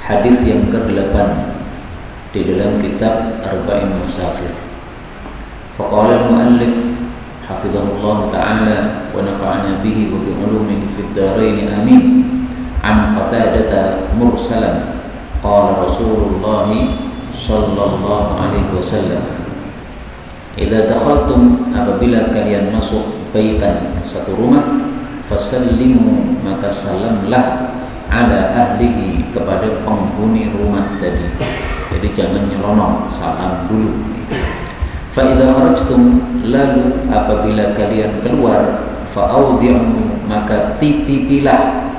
hadis yang ke-8 di dalam kitab Arba'in Musafir. Faqala al-muallif hafizahullah ta'ala wa nafa'ana bihi wa bi ulumihi fid dharain amin. An Qatadah mursalan qala Rasulullah sallallahu alaihi wasallam, idza dakhaltum, apabila kalian masuk baitan, satu rumah, fasallimu, maka salamlah ala ahlihi, kepada penghuni rumah tadi. Jadi jangan nyelonong, salam dulu. Fa idza kharajtum, lalu apabila kalian keluar, fa audhi'u, maka titipilah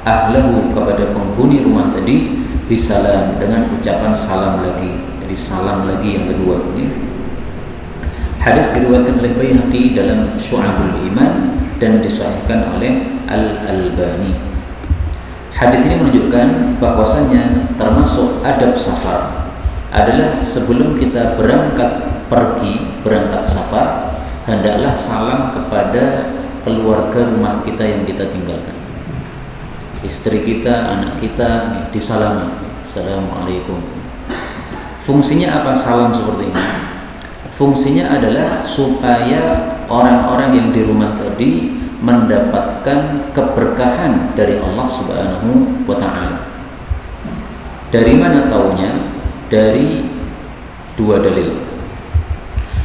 ahlahu, kepada penghuni rumah tadi, bisalam, dengan ucapan salam lagi. Jadi salam lagi yang kedua. Hadis diriwayatkan oleh Baihaqi dalam Syu'abul Iman dan disahihkan oleh Al-Albani. Hadis ini menunjukkan bahwasanya termasuk adab safar adalah sebelum kita berangkat safar, hendaklah salam kepada keluarga rumah kita yang kita tinggalkan. Istri kita, anak kita disalami, assalamualaikum. Fungsinya apa salam seperti ini? Fungsinya adalah supaya orang-orang yang di rumah tadi mendapatkan keberkahan dari Allah Subhanahu wa ta'ala. Dari mana taunya? Dari dua dalil.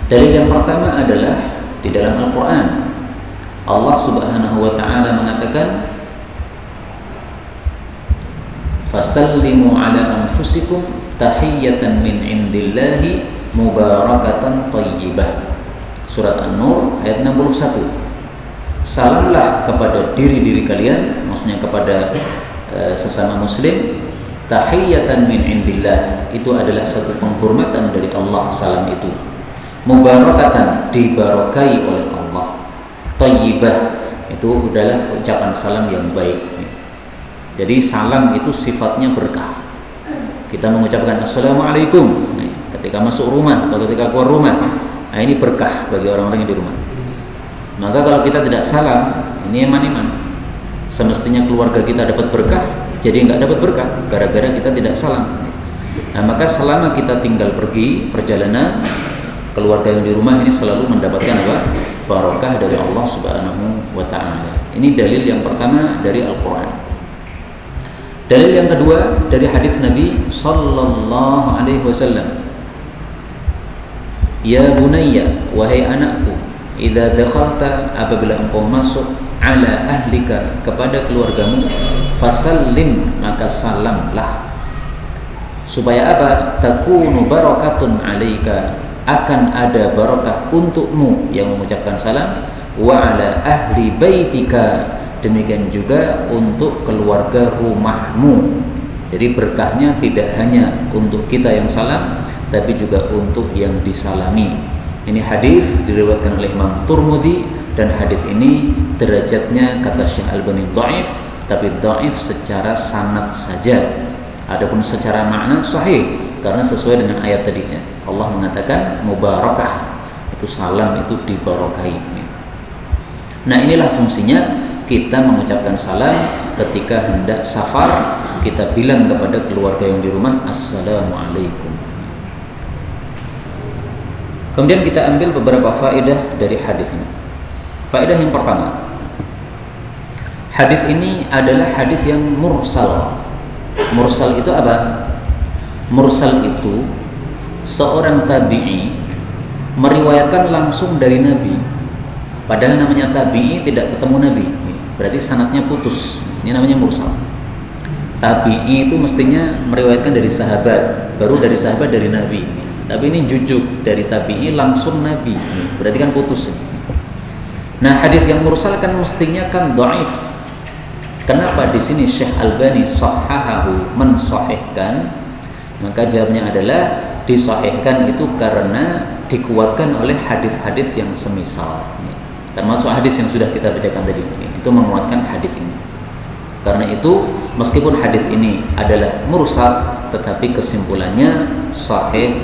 Dalil yang pertama adalah di dalam Al-Quran. Allah Subhanahu wa ta'ala mengatakan, fasallimu ala anfusikum tahiyatan min indillahi mubarakatan thayyibah. Surat An-Nur ayat 61. Salamlah kepada diri-diri kalian, maksudnya kepada sesama muslim, tahiyatan min indillah, itu adalah satu penghormatan dari Allah, salam itu. Mubarakatan, dibarokai oleh Allah. Thayyibah, itu adalah ucapan salam yang baik. Jadi salam itu sifatnya berkah. Kita mengucapkan assalamualaikum ketika masuk rumah atau ketika keluar rumah, nah ini berkah bagi orang-orang yang di rumah. Maka kalau kita tidak salam, ini eman-eman. Semestinya keluarga kita dapat berkah, jadi nggak dapat berkah gara-gara kita tidak salam. Nah, maka selama kita tinggal pergi perjalanan, keluarga yang di rumah ini selalu mendapatkan apa? Barokah dari Allah Subhanahu wa ta'ala. Ini dalil yang pertama dari Al-Quran. Dalil yang kedua dari hadis Nabi sallallahu alaihi wasallam, ya bunayya, wahai anakku, idza dakhalta, apabila engkau masuk, ala ahlika, kepada keluargamu, fasallim, maka salamlah. Supaya apa? Takunu barakatun alaika, akan ada barakah untukmu yang mengucapkan salam, wa ala ahli baitika, demikian juga untuk keluarga rumahmu. Jadi berkahnya tidak hanya untuk kita yang salam, tapi juga untuk yang disalami. Ini hadis diriwayatkan oleh Imam Tirmidzi, dan hadis ini derajatnya kata Syekh Albani dhaif, tapi dhaif secara sanad saja. Adapun secara makna sahih, karena sesuai dengan ayat tadinya. Allah mengatakan mubarakah, itu salam itu dibarokai. Nah, inilah fungsinya kita mengucapkan salam ketika hendak safar. Kita bilang kepada keluarga yang di rumah, assalamualaikum. Kemudian kita ambil beberapa faedah dari hadis ini. Faedah yang pertama, hadis ini adalah hadis yang mursal. Mursal itu apa? Mursal itu seorang tabi'i meriwayatkan langsung dari Nabi, padahal namanya tabi'i tidak ketemu Nabi, berarti sanadnya putus. Ini namanya mursal. Tabi'i itu mestinya meriwayatkan dari sahabat, baru dari sahabat dari Nabi. Tapi ini jujuk dari tabi'i langsung Nabi, berarti kan putus. Nah, hadis yang mursal kan mestinya kan dhaif. Kenapa di sini Syekh Albani sahahahu, mensahihkan? Maka jawabnya adalah disahihkan itu karena dikuatkan oleh hadis-hadis yang semisal. Termasuk hadis yang sudah kita bacakan tadi, itu menguatkan hadis ini. Karena itu meskipun hadis ini adalah mursal, tetapi kesimpulannya sahih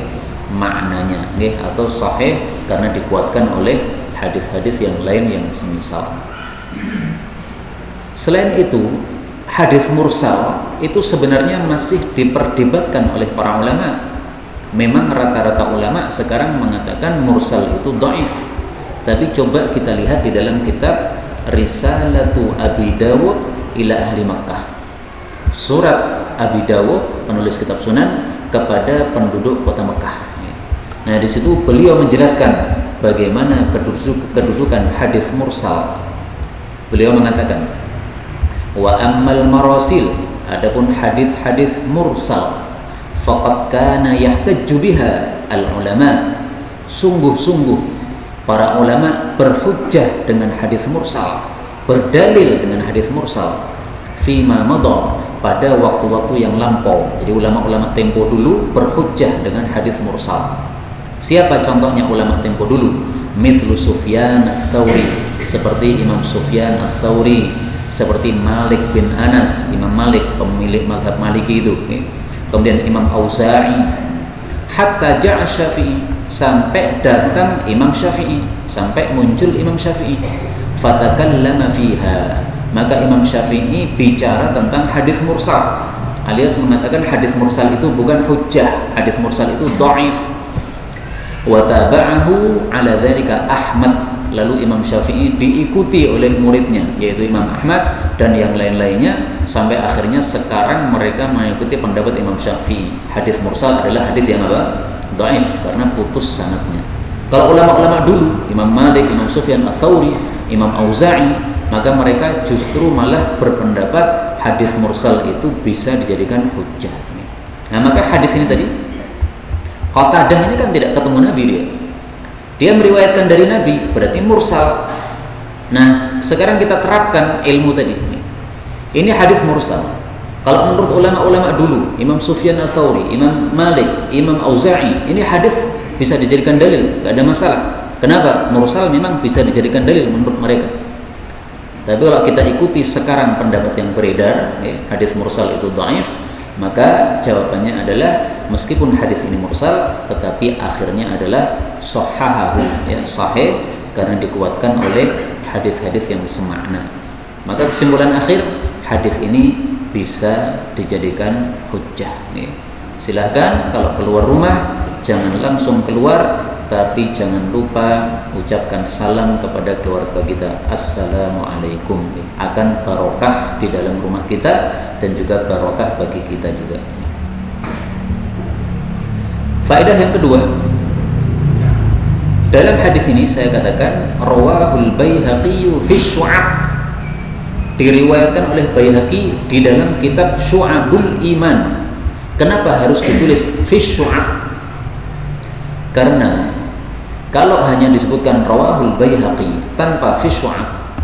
maknanya, atau sahih karena dikuatkan oleh hadis-hadis yang lain yang semisal. Selain itu, hadis mursal itu sebenarnya masih diperdebatkan oleh para ulama. Memang rata-rata ulama sekarang mengatakan mursal itu dhaif. Tapi coba kita lihat di dalam kitab Risalatu Abi Dawud ila Ahli Makkah. Surat Abi Dawud, penulis kitab Sunan, kepada penduduk kota Mekah. Nah, di situ beliau menjelaskan bagaimana kedudukan hadis mursal. Beliau mengatakan, wa ammal marasil, adapun hadis-hadis mursal, faqad kana yahtajju biha al ulama. Sungguh-sungguh para ulama berhujjah dengan hadis mursal, berdalil dengan hadis mursal fima madha, pada waktu-waktu yang lampau. Jadi ulama-ulama tempo dulu berhujjah dengan hadis mursal. Siapa contohnya ulama tempo dulu? Mithlu Sufyan ats-Tsauri, seperti Imam Sufyan ats-Tsauri, seperti Malik bin Anas, Imam Malik pemilik mazhab Maliki itu. Kemudian Imam Auza'i, hatta ja'a Syafi'i, sampai datang Imam Syafi'i, sampai muncul Imam Syafi'i. Fatakallama fiha, maka Imam Syafi'i bicara tentang hadis mursal, alias mengatakan hadis mursal itu bukan hujjah, hadis mursal itu dhaif. Wa taba'ahu ala dzalika Ahmad, lalu Imam Syafi'i diikuti oleh muridnya yaitu Imam Ahmad dan yang lain-lainnya, sampai akhirnya sekarang mereka mengikuti pendapat Imam Syafi'i. Hadis mursal adalah hadis yang apa? Dhaif, karena putus sanadnya. Kalau ulama-ulama dulu, Imam Malik, Imam Sufyan ats-Tsauri, Imam Auza'i, maka mereka justru malah berpendapat hadis mursal itu bisa dijadikan hujjah. Nah, maka hadis ini tadi, Qatadah ini kan tidak ketemu Nabi dia meriwayatkan dari Nabi, berarti mursal. Nah, sekarang kita terapkan ilmu tadi. Ini hadis mursal. Kalau menurut ulama-ulama dulu, Imam Sufyan ats-Tsauri, Imam Malik, Imam Auza'i, ini hadis bisa dijadikan dalil, tidak ada masalah. Kenapa? Mursal memang bisa dijadikan dalil menurut mereka. Tapi kalau kita ikuti sekarang pendapat yang beredar, hadis mursal itu dhaif, maka jawabannya adalah meskipun hadis ini mursal, tetapi akhirnya adalah sahahahu, sahih, karena dikuatkan oleh hadis-hadis yang semakna. Maka kesimpulan akhir, hadis ini bisa dijadikan hujjah. Silahkan kalau keluar rumah jangan langsung keluar, tapi jangan lupa ucapkan salam kepada keluarga kita. Assalamualaikum. Akan barokah di dalam rumah kita dan juga barokah bagi kita juga. Faedah yang kedua, dalam hadis ini saya katakan rawahul Baihaqi fi Syu'ab, diriwayatkan oleh Baihaqi di dalam kitab Syu'abul Iman. Kenapa harus ditulis fi Syu'ab? Karena kalau hanya disebutkan rawahul Baihaqi tanpa fi Syu'ab,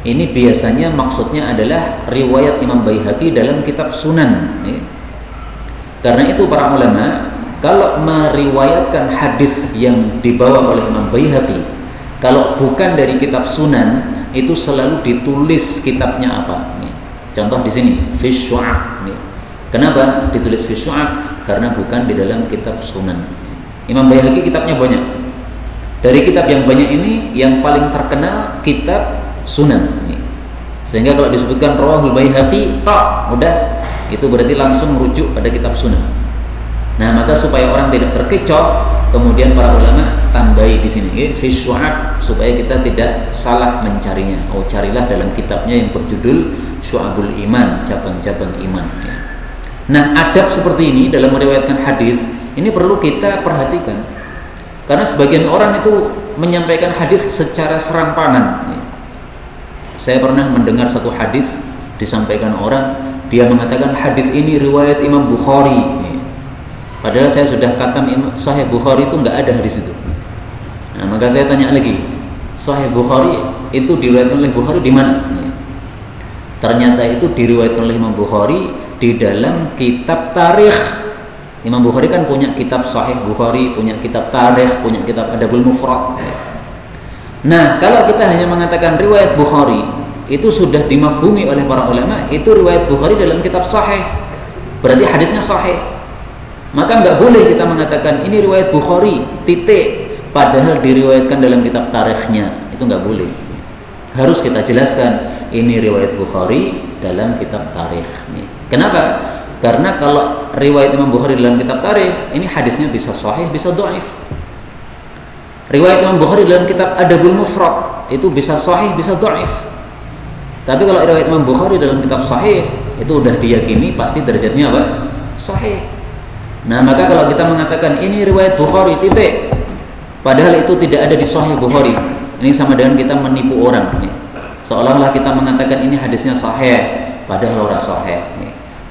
ini biasanya maksudnya adalah riwayat Imam Baihaqi dalam kitab Sunan. Karena itu para ulama kalau meriwayatkan hadis yang dibawa oleh Imam Baihaqi, kalau bukan dari kitab Sunan, itu selalu ditulis kitabnya apa. Contoh di sini fi Syu'ab. Kenapa ditulis fi Syu'ab? Karena bukan di dalam kitab Sunan. Imam Baihaqi kitabnya banyak. Dari kitab yang banyak ini, yang paling terkenal kitab Sunan. Sehingga kalau disebutkan rawahul Baihaqi, udah, itu berarti langsung merujuk pada kitab Sunan. Nah, maka supaya orang tidak terkecoh, kemudian para ulama tambahi di sini fi Syu'ab, supaya kita tidak salah mencarinya. Carilah dalam kitabnya yang berjudul Syu'abul Iman, cabang-cabang iman. Nah, adab seperti ini dalam meriwayatkan hadis ini perlu kita perhatikan, karena sebagian orang itu menyampaikan hadis secara serampangan. Saya pernah mendengar satu hadis disampaikan orang, dia mengatakan hadis ini riwayat Imam Bukhari. Padahal saya sudah khatam Sahih Bukhari itu nggak ada hadis itu. Nah, maka saya tanya lagi, Sahih Bukhari itu diriwayatkan oleh Bukhari di mana? Ternyata itu diriwayatkan oleh Imam Bukhari di dalam kitab tarikh. Imam Bukhari kan punya kitab Sahih Bukhari, punya kitab tarikh, punya kitab Adabul Mufrad. Nah, kalau kita hanya mengatakan riwayat Bukhari, itu sudah dimafhumi oleh para ulama, itu riwayat Bukhari dalam kitab Sahih, berarti hadisnya sahih. Maka nggak boleh kita mengatakan ini riwayat Bukhari titik, padahal diriwayatkan dalam kitab tarikhnya. Itu nggak boleh. Harus kita jelaskan ini riwayat Bukhari dalam kitab tarikh. Kenapa? Karena kalau riwayat Imam Bukhari dalam kitab tarikh, ini hadisnya bisa sahih, bisa dhaif. Riwayat Imam Bukhari dalam kitab Adabul Mufrad itu bisa sahih, bisa dhaif. Tapi kalau riwayat Imam Bukhari dalam kitab sahih, itu udah diyakini pasti derajatnya apa? Sahih. Nah, maka kalau kita mengatakan ini riwayat Bukhari titik, padahal itu tidak ada di Sahih Bukhari, ini sama dengan kita menipu orang. Seolah-olah kita mengatakan ini hadisnya sahih, padahal ora sahih.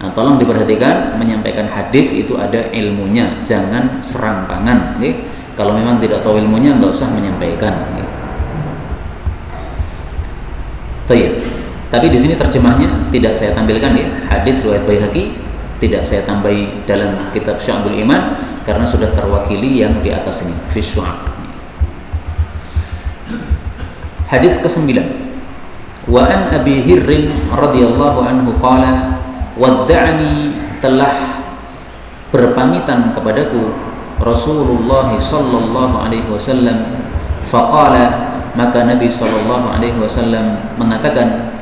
Nah, tolong diperhatikan, menyampaikan hadis itu ada ilmunya, jangan serampangan. Kalau memang tidak tahu ilmunya, nggak usah menyampaikan. Tapi di sini terjemahnya tidak saya tampilkan ya, hadis riwayat Baihaqi tidak saya tambahi dalam kitab Syu'abul Iman karena sudah terwakili yang di atas ini fi Syu'ab. Hadis ke-9. Wa an Abi Hirr radhiyallahu anhu qala wadda'ani, telah berpamitan kepadaku Rasulullah sallallahu alaihi wasallam, faqala, maka Nabi sallallahu alaihi wasallam mengatakan,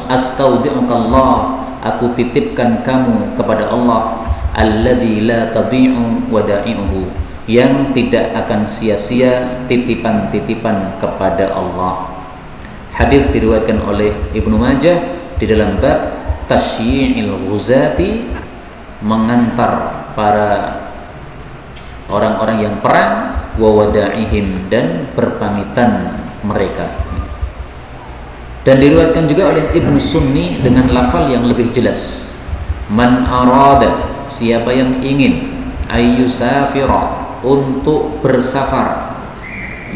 astaudi'ukallah, aku titipkan kamu kepada Allah, alladzi la tadhi'u wada'i'uhu, yang tidak akan sia-sia titipan-titipan kepada Allah. Hadis diriwayatkan oleh Ibnu Majah di dalam bab tasyi'il ghuzati, mengantar para orang-orang yang perang, wa wada'ihim, dan berpamitan mereka. Dan diriwayatkan juga oleh Ibnu Sunni dengan lafal yang lebih jelas, man arada, siapa yang ingin, ayyusafira, untuk bersafar,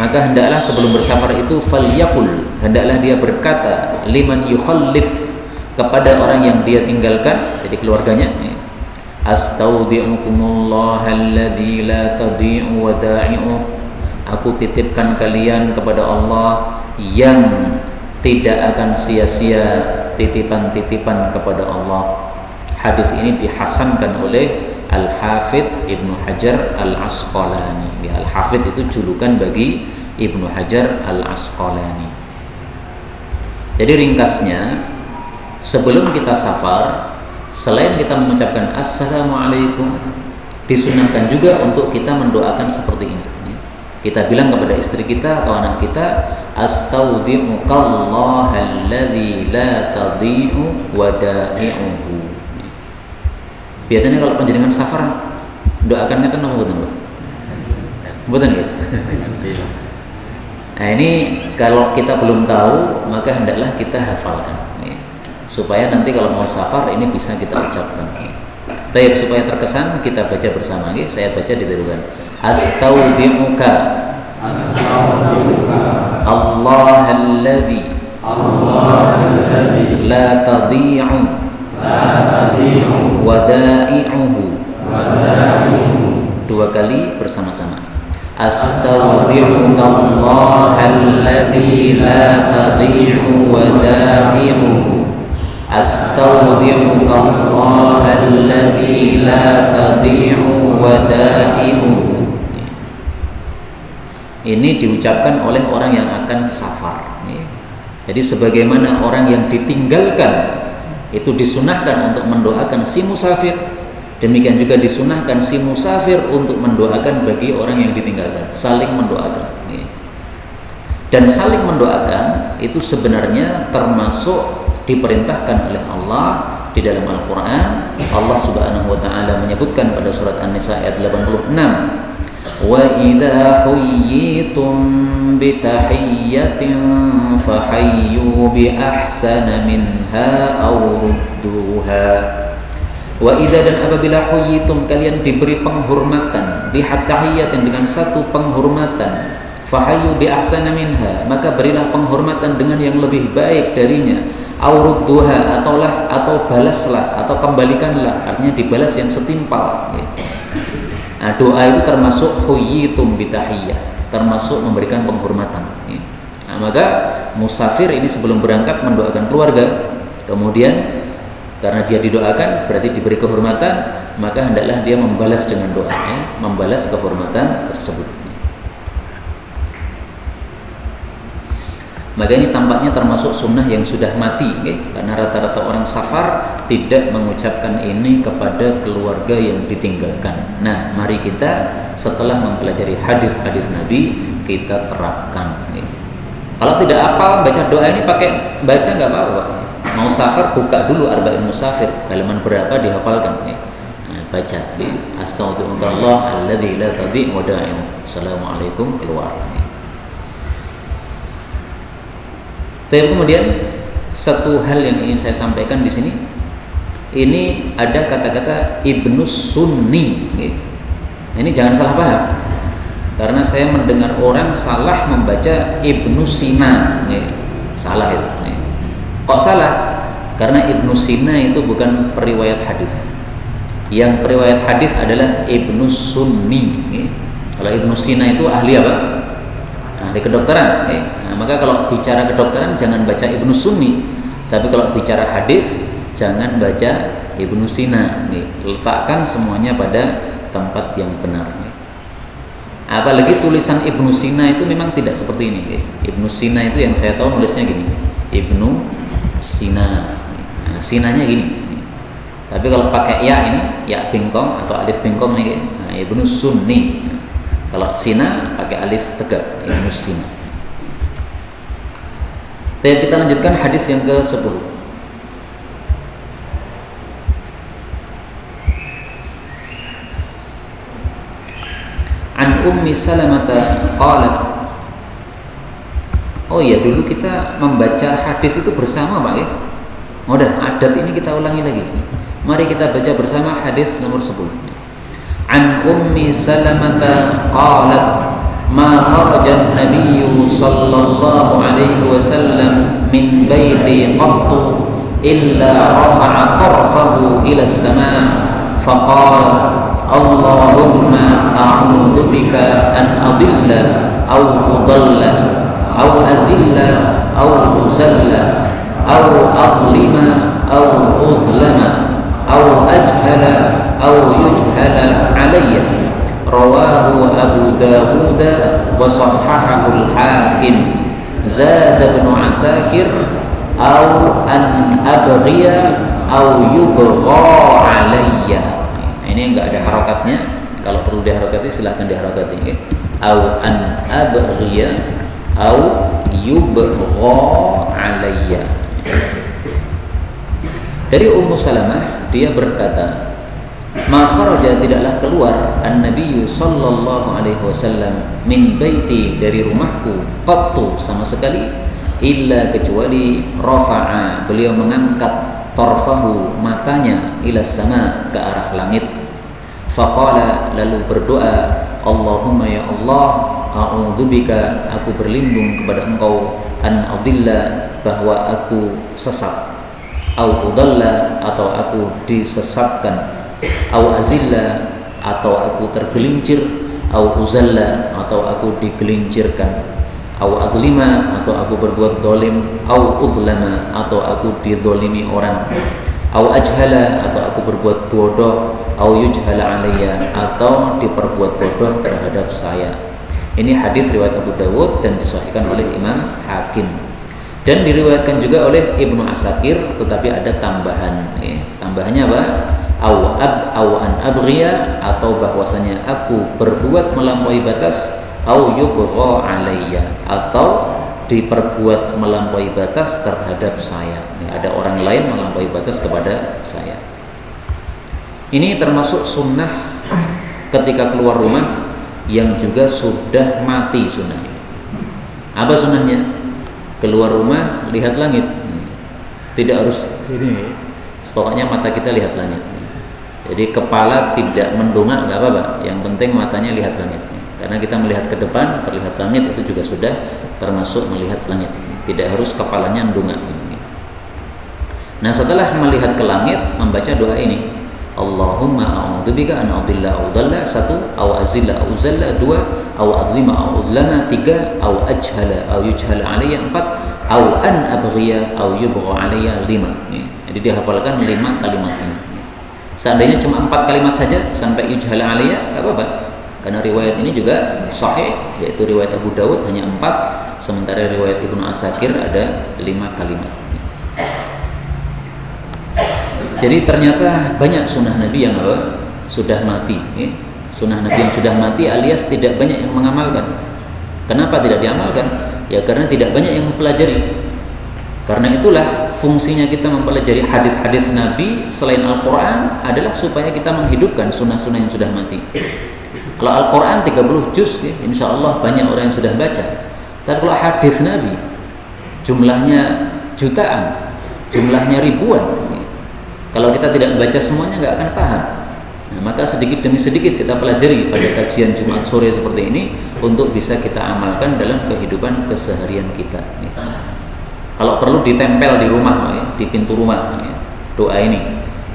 maka hendaklah sebelum bersafar itu falyaqul, hendaklah dia berkata, liman yukhallif, kepada orang yang dia tinggalkan, jadi keluarganya, astaudi'ukumullah alladzi la tadhi'u wada'i'uh, aku titipkan kalian kepada Allah yang tidak akan sia-sia titipan-titipan kepada Allah. Hadis ini dihasankan oleh Al-Hafidh Ibnu Hajar Al-Asqalani. Al-Hafidh itu julukan bagi Ibnu Hajar Al-Asqalani. Jadi ringkasnya, sebelum kita safar, selain kita mengucapkan Assalamualaikum, disunahkan juga untuk kita mendoakan seperti ini. Kita bilang kepada istri kita atau anak kita, astaudi'ukallah alladzi la tadhi'u wada'i'uhu. Biasanya kalau panjenengan safar, doakannya kan apa betul, Pak? Betul ya? Nah, ini kalau kita belum tahu, maka hendaklah kita hafalkan, supaya nanti kalau mau safar ini bisa kita ucapkan. Tapi supaya terkesan, kita baca bersama. Saya baca ditirukan. Astaudi'uka Allah alladzi la tadhi'u wada'i'uhu. Dua kali bersama-sama. Astaudi'uka Allah alladzi la tadhi'u wada'i'uhu. Astaudi'uka Allah alladzi la tadhi'u wada'i'uhu. Ini diucapkan oleh orang yang akan safar. Jadi sebagaimana orang yang ditinggalkan itu disunahkan untuk mendoakan si musafir, demikian juga disunahkan si musafir untuk mendoakan bagi orang yang ditinggalkan, saling mendoakan. Dan saling mendoakan itu sebenarnya termasuk diperintahkan oleh Allah di dalam Al-Quran. Allah Subhanahu wa ta'ala menyebutkan pada surat An-Nisa ayat 86, wa idza huyyitum bi tahiyyatin fahayyu bi ahsana minha aw rudduha. Wa idza, dan apabila huyyitum, kalian diberi penghormatan, bi tahiyyatin, dengan satu penghormatan, fahayyu bi ahsana minha, maka berilah penghormatan dengan yang lebih baik darinya, aw rudduha, atau balaslah, atau kembalikanlah, artinya dibalas yang setimpal. Nah, doa itu termasuk huyyitum bitahiyyah, termasuk memberikan penghormatan. Nah, maka musafir ini sebelum berangkat mendoakan keluarga, kemudian karena dia didoakan berarti diberi kehormatan, maka hendaklah dia membalas dengan doa, membalas kehormatan tersebut. Maka ini tampaknya termasuk sunnah yang sudah mati, karena rata-rata orang safar tidak mengucapkan ini kepada keluarga yang ditinggalkan. Nah, mari kita setelah mempelajari hadis-hadis Nabi kita terapkan. Kalau tidak hafal baca doa ini pakai baca nggak apa-apa. Mau safar buka dulu Arba'in Musafir, halaman berapa dihafalkan. Nah, baca Astagfirullah alladzi la tadhi' wada'in. Assalamualaikum, keluar. Tapi kemudian satu hal yang ingin saya sampaikan di sini, ini ada kata-kata Ibnu Sunni. Ini jangan salah paham, karena saya mendengar orang salah membaca Ibnu Sina. Salah itu. Kok salah? Karena Ibnu Sina itu bukan periwayat hadis. Yang periwayat hadis adalah Ibnu Sunni. Kalau Ibnu Sina itu ahli apa? Ahli kedokteran. Nah, maka kalau bicara kedokteran jangan baca Ibnu Sunni, tapi kalau bicara hadis jangan baca Ibnu Sina. Letakkan semuanya pada tempat yang benar. Apalagi tulisan Ibnu Sina itu memang tidak seperti ini. Ibnu Sina itu yang saya tahu nulisnya gini, Ibnu Sina. Nah, sinanya gini. Tapi kalau pakai ya ini, ya bingkong atau alif bingkong ini, nah, Ibnu Sunni. Kalau Sina pakai alif tegak, Ibnu Sina. Kita lanjutkan hadis yang ke-10. An Ummi Salamata qalat. Oh iya, dulu kita membaca hadis itu bersama, Pak ya. Udah, adab ini kita ulangi lagi. Mari kita baca bersama hadis nomor 10. An Ummi Salamata qalat ma kharaja an-nabiy sallallahu alaihi wasallam min baiti qattu illa rafa'a tarfahu ila as-sama' faqala Allahumma a'udzu bika an adilla aw udalla aw azilla aw uzalla aw adlima aw udlama aw ajhala aw yujhala alayya. Rawahu Abu Dawud wa sahhahahu al-Hakim. Zada Ibnu Asakir aw an abghiya aw yubgha alayya. Ini enggak ada harakatnya. Kalau perlu diharakati silahkan diharakati, ya. Aw an abghiya aw yubgha alayya. Dari Ummu Salamah, dia berkata, ma kharaja, tidaklah keluar an-nabiy sallallahu alaihi wasallam min baiti, dari rumahku, qattu, sama sekali, illa, kecuali rafa'a, beliau mengangkat tarfahu, matanya, ila sama, ke arah langit. Faqala, lalu berdoa, Allahumma ya Allah, a'udzubika, aku berlindung kepada engkau, an adilla, bahwa aku sesat, au udalla, atau aku disesatkan, au azilla, atau aku tergelincir, au uzalla, atau aku digelincirkan, au adlima, atau aku berbuat dolim, au udlama, atau aku didolimi orang, au ajhala, atau aku berbuat bodoh, au yujhala alayya, atau diperbuat bodoh terhadap saya. Ini hadis riwayat Abu Dawud dan disahihkan oleh Imam Hakim, dan diriwayatkan juga oleh Ibnu Asakir, tetapi ada tambahan. Tambahannya apa? Aw an abghiya, atau bahwasanya aku berbuat melampaui batas, au yubgha alayya, atau diperbuat melampaui batas terhadap saya. Ada orang lain melampaui batas kepada saya. Ini termasuk sunnah ketika keluar rumah yang juga sudah mati sunnah. Apa sunnahnya? Keluar rumah lihat langit. Tidak harus ini, pokoknya mata kita lihat langit. Jadi kepala tidak mendongak, nggak apa-apa. Yang penting matanya lihat langit. Karena kita melihat ke depan terlihat langit, itu juga sudah termasuk melihat langit. Tidak harus kepalanya mendongak. Nah, setelah melihat ke langit, membaca doa ini. Allahumma a'udzubika an adilla aw dhalla, 1, aw azilla aw uzalla, 2, aw adlima aw udlama, 3, aw ajhala aw yujhala alayya, 4, aw an abghiya aw yubgha alayya, 5. Jadi dihafalkan 5 kalimat ini. Seandainya cuma 4 kalimat saja sampai yujhala alayya, enggak apa-apa. Karena riwayat ini juga sahih, yaitu riwayat Abu Dawud hanya 4, sementara riwayat Ibnu Asakir ada 5 kalimat. Jadi ternyata banyak sunnah Nabi yang sudah mati. Sunnah Nabi yang sudah mati alias tidak banyak yang mengamalkan. Kenapa tidak diamalkan? Ya karena tidak banyak yang mempelajari. Karena itulah fungsinya kita mempelajari hadis-hadis Nabi selain Al-Quran adalah supaya kita menghidupkan sunnah-sunnah yang sudah mati. Kalau Al-Quran 30 juz, ya, insya Allah banyak orang yang sudah baca. Tapi kalau hadis Nabi jumlahnya jutaan, jumlahnya ribuan. Kalau kita tidak baca semuanya nggak akan paham. Nah, maka sedikit demi sedikit kita pelajari pada kajian Jumat sore seperti ini untuk bisa kita amalkan dalam kehidupan keseharian kita. Kalau perlu ditempel di rumah, ya, di pintu rumah, ya, doa ini.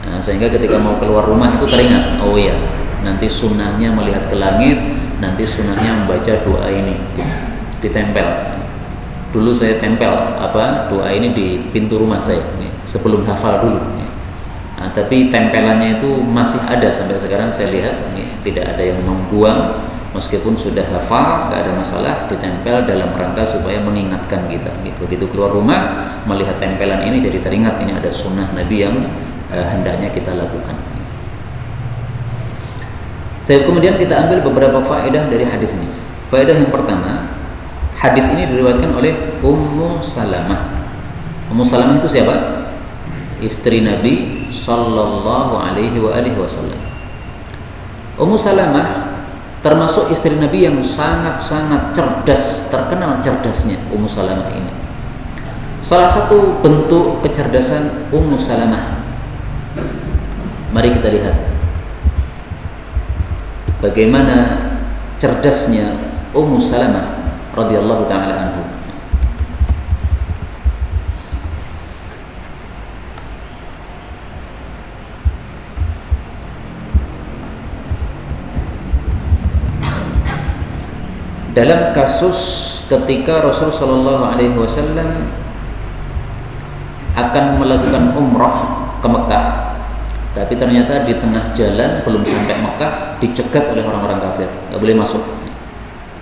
Nah, sehingga ketika mau keluar rumah itu teringat, oh iya, nanti sunnahnya melihat ke langit, nanti sunnahnya membaca doa ini, ditempel. Dulu saya tempel doa ini di pintu rumah saya, ya, sebelum hafal dulu. Ya. Nah, tapi tempelannya itu masih ada sampai sekarang saya lihat, ya, tidak ada yang membuang. Meskipun sudah hafal, nggak ada masalah, ditempel dalam rangka supaya mengingatkan kita. Begitu keluar rumah, melihat tempelan ini jadi teringat ini ada sunnah Nabi yang hendaknya kita lakukan. Jadi kemudian kita ambil beberapa faedah dari hadis ini. Faedah yang pertama, hadis ini diriwayatkan oleh Ummu Salamah. Ummu Salamah itu siapa? Istri Nabi Sallallahu Alaihi Wasallam. Ummu Salamah termasuk istri Nabi yang sangat-sangat cerdas, terkenal cerdasnya Ummu Salamah ini. Salah satu bentuk kecerdasan Ummu Salamah, mari kita lihat bagaimana cerdasnya Ummu Salamah radhiyallahu taala anhu. Dalam kasus ketika Rasul Shallallahu Alaihi Wasallam akan melakukan umrah ke Mekah, tapi ternyata di tengah jalan belum sampai Mekah dicegat oleh orang-orang kafir, nggak boleh masuk.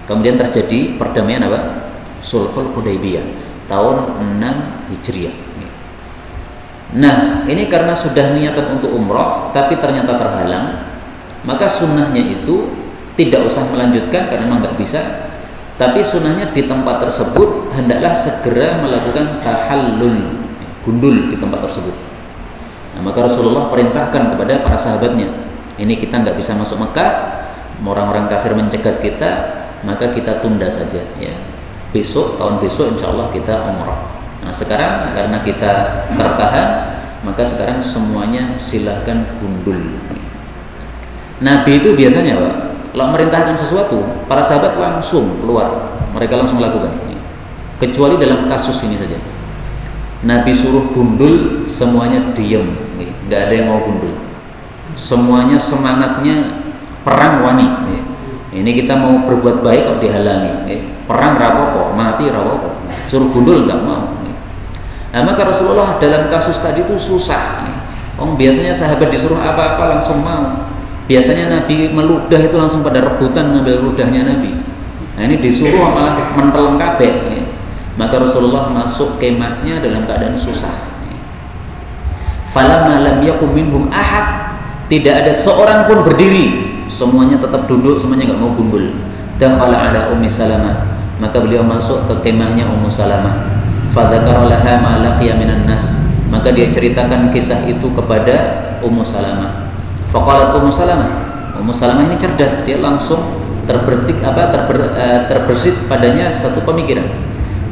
Kemudian terjadi perdamaian apa? Sulhul Hudaybiyah tahun 6 Hijriah. Nah, ini karena sudah niatan untuk umrah tapi ternyata terhalang, maka sunnahnya itu tidak usah melanjutkan karena memang nggak bisa. Tapi sunnahnya di tempat tersebut hendaklah segera melakukan tahallul, gundul di tempat tersebut. Nah, maka Rasulullah perintahkan kepada para sahabatnya, ini kita nggak bisa masuk Mekah, orang-orang kafir mencegat kita, maka kita tunda saja. Ya. Besok, tahun besok insya Allah kita umrah. Nah sekarang karena kita tertahan, maka sekarang semuanya silahkan gundul. Nabi itu biasanya Pak, kalau merintahkan sesuatu, para sahabat langsung keluar, mereka langsung lakukan. Kecuali dalam kasus ini saja, Nabi suruh gundul, semuanya diam, nggak ada yang mau gundul. Semuanya semangatnya perang wani. Ini kita mau berbuat baik kok dihalangi. Perang rapopo, mati rapopo. Suruh gundul nggak mau. Nah, maka Rasulullah dalam kasus tadi itu susah. Biasanya sahabat disuruh apa-apa langsung mau. Biasanya Nabi meludah itu langsung pada rebutan ngambil ludahnya Nabi. Nah ini disuruh malah menteleng kabeh. Maka Rasulullah masuk kemahnya dalam keadaan susah. Falamma lam yakum minhum ahad, tidak ada seorang pun berdiri, semuanya tetap duduk, semuanya nggak mau gundul. Dakhala ala Ummi Salamah, maka beliau masuk ke kemahnya Ummu Salamah. Fadzakara laha ma laqiya minan nas, maka dia ceritakan kisah itu kepada Ummu Salamah. Faqalat Ummu Salamah, Ummu Salamah ini cerdas, dia langsung terbersit padanya satu pemikiran.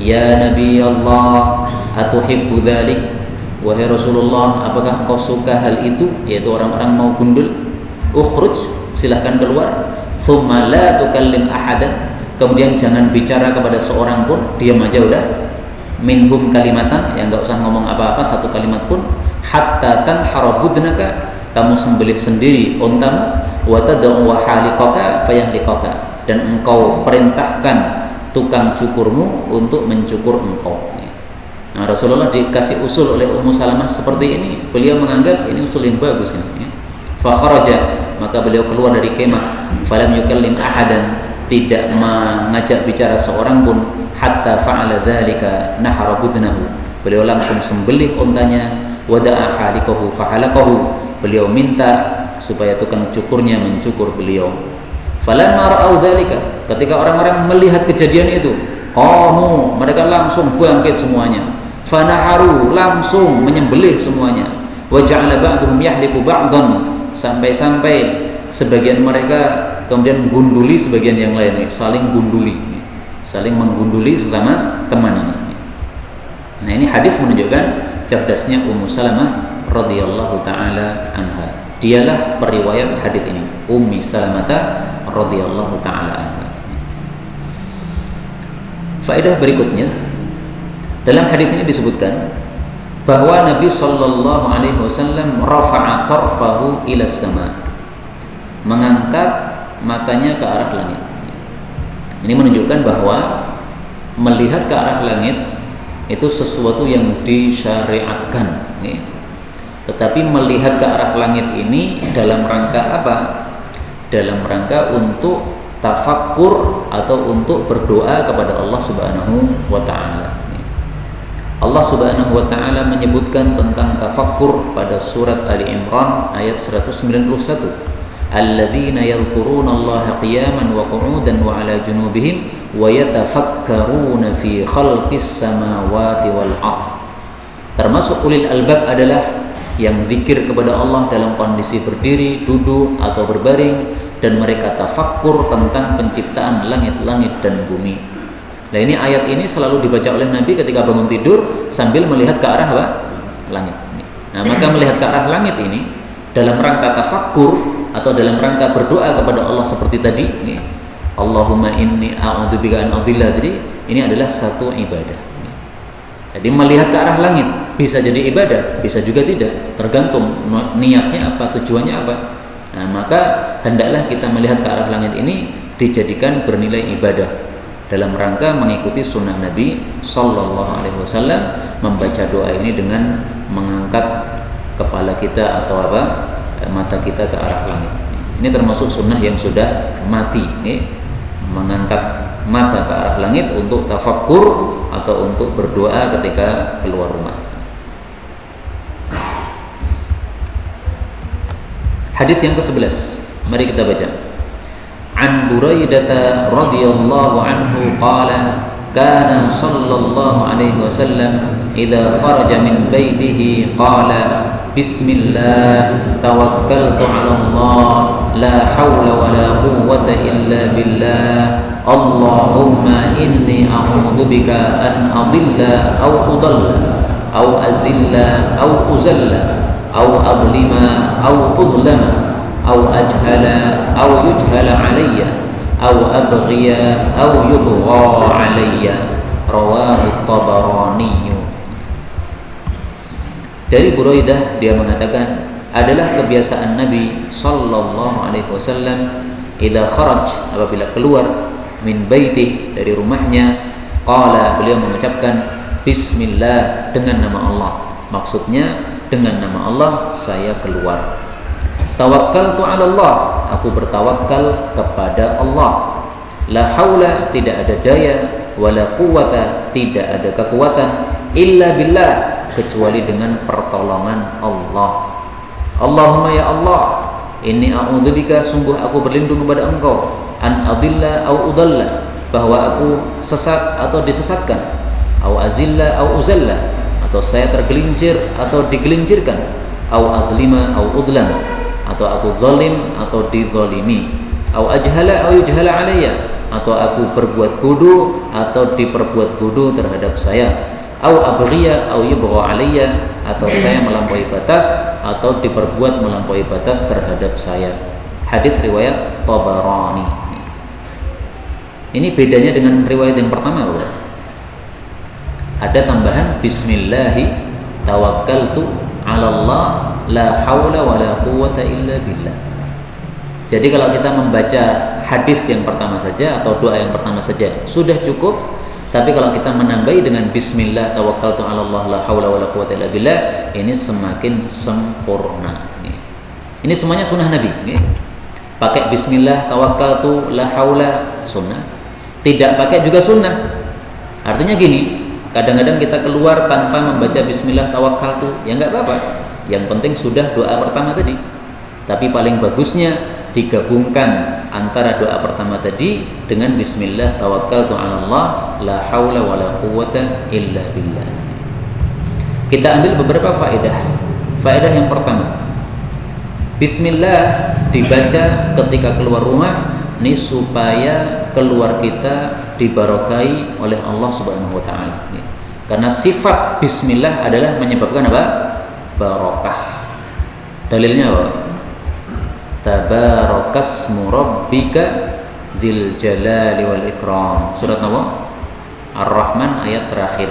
Ya Nabi Allah, atuhibbu dzalik? Wahai Rasulullah, apakah engkau suka hal itu, yaitu orang-orang mau gundul? Ukhruj, silahkan keluar. Thumma la tukallim ahadan, kemudian jangan bicara kepada seorang pun, diam aja udah. Minhum kalimatan, yang enggak usah ngomong apa-apa satu kalimat pun. Hatta tanhara budnaka, kamu sembelih sendiri untamu, wa tad'u haliqaka fayahliqaka, dan engkau perintahkan tukang cukurmu untuk mencukur engkau. Nah, Rasulullah dikasih usul oleh Ummu Salamah seperti ini, beliau menganggap ini usul yang bagus ini. Fa kharaja, maka beliau keluar dari kemah. Falam yukallim ahadan, tidak mengajak bicara seorang pun. Hatta fa'ala dzalika nahara budnahu, beliau langsung sembelih untanya. Wada'a halikahu fahalakahu, beliau minta supaya tukang cukurnya mencukur beliau. Falamma ra'au dzalika, ketika orang-orang melihat kejadian itu, qamu, mereka langsung bangkit semuanya. Fanaharu, langsung menyembelih semuanya. Wa ja'ala ba'dhum yahliku ba'dhan, sampai-sampai sebagian mereka kemudian gunduli sebagian yang lain, saling gunduli, saling menggunduli sesama teman ini. Nah, ini hadis menunjukkan cerdasnya Ummu Salamah radhiyallahu taala anha. Dialah periwayat hadis ini, Ummi Salamah radhiyallahu taala anha. Faedah berikutnya, dalam hadis ini disebutkan bahwa Nabi sallallahu alaihi wasallam rafa'a tarfahu ila sama, mengangkat matanya ke arah langit. Ini menunjukkan bahwa melihat ke arah langit itu sesuatu yang disyariatkan. Tetapi melihat ke arah langit ini dalam rangka apa? Dalam rangka untuk tafakkur atau untuk berdoa kepada Allah Subhanahu wa taala. Allah Subhanahu wa taala menyebutkan tentang tafakkur pada surat Ali Imran ayat 191. Alladzina yadhkuruna Allaha qiyaman wa qu'udan wa 'ala junubihim wa yatafakkaruna fi khalqis samawati wal ardh. Termasuk ulil albab adalah yang zikir kepada Allah dalam kondisi berdiri, duduk atau berbaring, dan mereka tafakkur tentang penciptaan langit-langit dan bumi. Nah, ini ayat ini selalu dibaca oleh Nabi ketika bangun tidur sambil melihat ke arah apa? Langit. Nah, maka melihat ke arah langit ini dalam rangka tafakkur atau dalam rangka berdoa kepada Allah seperti tadi, Allahumma inni a'udzubika an adilla, tadi ini adalah satu ibadah. Jadi melihat ke arah langit bisa jadi ibadah, bisa juga tidak, tergantung niatnya apa, tujuannya apa. Nah, maka hendaklah kita melihat ke arah langit ini dijadikan bernilai ibadah dalam rangka mengikuti sunnah Nabi Sallallahu Alaihi Wasallam, membaca doa ini dengan mengangkat kepala kita atau apa, mata kita ke arah langit. Ini termasuk sunnah yang sudah mati, mengangkat mata ke arah langit untuk tafakkur atau untuk berdoa ketika keluar rumah. Hadis yang ke-11, mari kita baca. An Buraidah radhiyallahu anhu qala kana sallallahu alaihi wasallam idza kharaja min baitihi qala bismillah tawakkaltu 'ala Allah la haula wa la quwwata illa billah Allahumma inni a'udzu bika an adilla aw udalla aw azilla aw uzalla aw adlima aw udlama aw ajhala aw yujhala alayya aw abghiya aw yubgha alayya. Rawahu Tabarani. Dari Buraidah, dia mengatakan adalah kebiasaan Nabi sallallahu alaihi wasallam idza kharaj, apabila keluar, min baitih, dari rumahnya, qala, beliau mengucapkan bismillah, dengan nama Allah. Maksudnya dengan nama Allah saya keluar. Tawakkaltu 'ala Allah, aku bertawakal kepada Allah. La haula, tidak ada daya, wala quwwata, tidak ada kekuatan, illa billah, kecuali dengan pertolongan Allah. Allahumma ya Allah, inni a'udzubika, sungguh aku berlindung kepada Engkau, an adilla au udalla, bahwa aku sesat atau disesatkan, au azilla au uzalla, atau saya tergelincir atau digelincirkan, au adlima au udlam, atau aku zalim atau dizalimi, au ajhala au yujhala alayya, atau aku berbuat bodoh atau diperbuat bodoh terhadap saya, au abghiya au yubgha alayya, atau saya melampaui batas atau diperbuat melampaui batas terhadap saya. Hadis riwayat Tabarani. Ini bedanya dengan riwayat yang pertama, Bapak. Ada tambahan bismillahi tawakkaltu 'ala Allah la haula wala quwwata illa billah. Jadi kalau kita membaca hadis yang pertama saja atau doa yang pertama saja sudah cukup, tapi kalau kita menambahi dengan bismillah tawakkaltu 'ala Allah la haula wala quwwata illa billah, ini semakin sempurna. Ini semuanya sunnah Nabi. Pakai bismillah tawakkaltu la haula sunnah. Tidak pakai juga sunnah. Artinya gini, kadang-kadang kita keluar tanpa membaca bismillah tawakkaltu, ya nggak apa-apa. Yang penting sudah doa pertama tadi. Tapi paling bagusnya digabungkan antara doa pertama tadi dengan bismillah tawakkaltu 'ala Allah la haula wala quwwata illa billah. Kita ambil beberapa faedah. Faedah yang pertama, bismillah dibaca ketika keluar rumah ini supaya keluar kita dibarokai oleh Allah Subhanahu wa taala. Karena sifat bismillah adalah menyebabkan apa? Barokah. Dalilnya apa? Tabarakasmu rabbika dzil jalali wal ikram. Surat apa? Ar-Rahman ayat terakhir,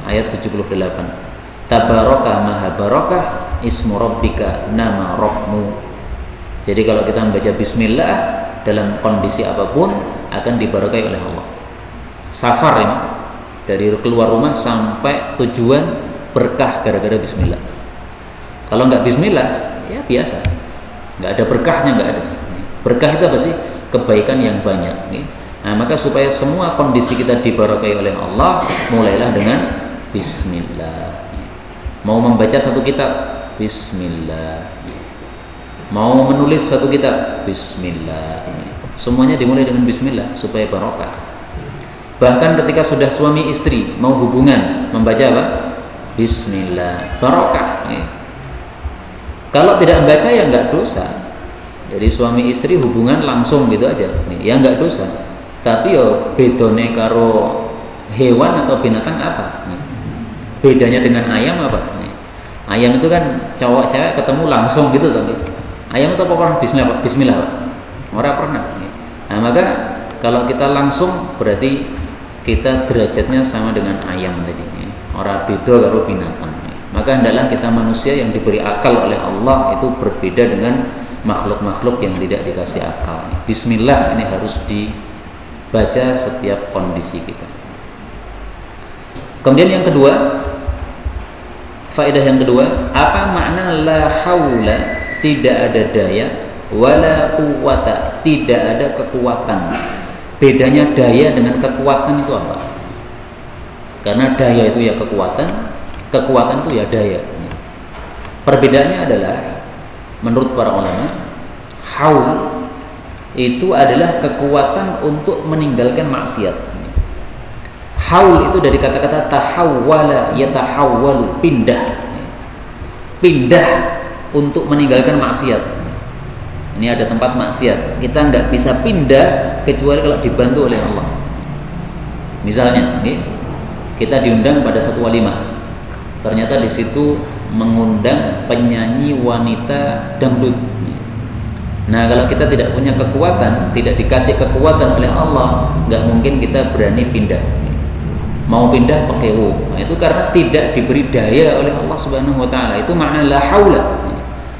ayat 78. Tabaraka maha barakah ismu rabbika, nama Rabbmu. Jadi kalau kita membaca bismillah dalam kondisi apapun akan dibarokai oleh Allah. Safar ini dari keluar rumah sampai tujuan berkah gara-gara bismillah. Kalau nggak bismillah ya biasa, nggak ada berkahnya, nggak ada. Berkah itu apa sih? Kebaikan yang banyak. Nah, maka supaya semua kondisi kita dibarokai oleh Allah, mulailah dengan bismillah. Mau membaca satu kitab, bismillah. Mau menulis satu kitab, bismillah. Semuanya dimulai dengan bismillah supaya barokah. Bahkan ketika sudah suami istri mau hubungan, membaca apa? Bismillah, barokah. Kalau tidak membaca ya nggak dosa. Jadi suami istri hubungan langsung gitu aja, ya nggak dosa. Tapi yo bedone karo hewan atau binatang apa? Bedanya dengan ayam apa? Ayam itu kan cowok cewek ketemu langsung gitu kan. Ayam itu apa orang bismillah? Bismillah. Orang pernah. Nah, maka kalau kita langsung berarti kita derajatnya sama dengan ayam tadi. Orang beda karo binatang. Maka hendaklah kita manusia yang diberi akal oleh Allah itu berbeda dengan makhluk-makhluk yang tidak dikasih akal. Bismillah ini harus dibaca setiap kondisi kita. Kemudian yang kedua, faedah yang kedua, apa makna la haula? Tidak ada daya, wala quwwata, tidak ada kekuatan. Bedanya daya dengan kekuatan itu apa? Karena daya itu ya kekuatan, kekuatan itu ya daya. Perbedaannya adalah menurut para ulama, haul itu adalah kekuatan untuk meninggalkan maksiat. Haul itu dari kata-kata tahawwala yatahawwalu, pindah. Pindah untuk meninggalkan maksiat. Ini ada tempat maksiat, kita nggak bisa pindah kecuali kalau dibantu oleh Allah. Misalnya, kita diundang pada satu walimah. Ternyata di situ mengundang penyanyi wanita dangdut. Nah, kalau kita tidak punya kekuatan, tidak dikasih kekuatan oleh Allah, nggak mungkin kita berani pindah. Mau pindah pakai nah, itu karena tidak diberi daya oleh Allah Subhanahu wa taala. Itu makna la haula.